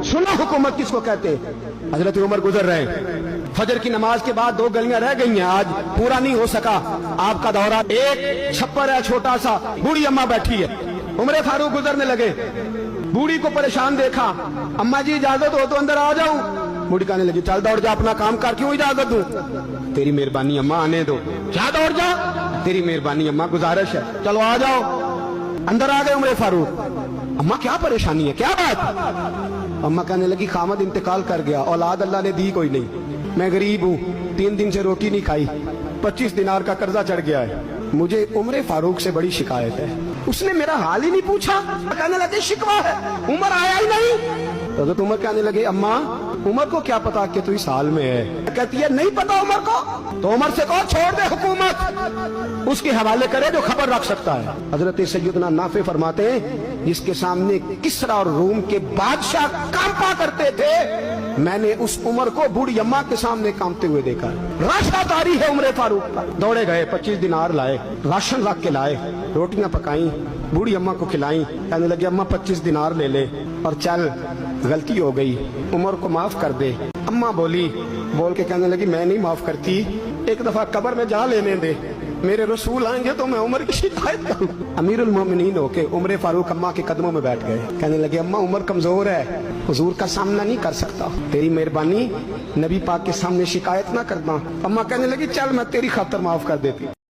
सुना हुकूमत किसको कहते हैं? हजरत उमर गुजर रहे, फजर की नमाज के बाद 2 गलियां रह गई हैं, आज पूरा नहीं हो सका आपका दौरा। एक छप्पर है छोटा सा, बूढ़ी अम्मा बैठी है, उमर फारूक गुजरने लगे, बूढ़ी को परेशान देखा, अम्मा जी इजाजत हो तो अंदर आ जाऊं? बूढ़ी कहने लगी चल दौड़ जा, अपना काम कर, क्यों इजाजत दूं? तेरी मेहरबानी अम्मा, आने दो। क्या दौड़ जा? तेरी मेहरबानी अम्मा, गुजारिश है, चलो आ जाओ। अंदर आ गए उमर फारूक, अम्मा क्या परेशानी है, क्या बात? अम्मा कहने लगी खामद इंतकाल कर गया, औलाद अल्लाह ने दी कोई नहीं, मैं गरीब हूँ, 3 दिन से रोटी नहीं खाई, 25 दिनार का कर्जा चढ़ गया है, मुझे उमर फारूक से बड़ी शिकायत है। उसने मेरा हाल ही नहीं पूछा, कहने लगे शिकवा है, उमर आया ही नहीं। तो उमर कहने लगे अम्मा उमर को क्या पता कि तू इस हाल में है? कहती है नहीं पता उमर को, तो उमर से कहो छोड़ दे हुकूमत, उसके हवाले करे जो खबर रख सकता है। हजरत सैयदना नाफे फरमाते हैं जिसके सामने किसरा और रूम के बादशाह कांपा करते थे, मैंने उस उमर को बूढ़ी अम्मा के सामने कांपते हुए देखा। राशादारी है उमर फारूक का। दौड़े गए, 25 दिनार लाए, राशन रख के लाए, रोटियां पकाई, बूढ़ी अम्मा को खिलाई, कहने लगे अम्मा 25 दिनार ले ले और चल, गलती हो गई, उमर को माफ कर दे। अम्मा बोल के कहने लगी मैं नहीं माफ करती, एक दफा कब्र में जा लेने दे, मेरे रसूल आएंगे तो मैं उमर की शिकायत करूं। अमीरुल मोमिनीन होके उमर फारूक अम्मा के कदमों में बैठ गए, कहने लगे अम्मा उमर कमजोर है, हुजूर का सामना नहीं कर सकता, तेरी मेहरबानी नबी पाक के सामने शिकायत ना करना। अम्मा कहने लगी चल मैं तेरी खातिर माफ कर देती।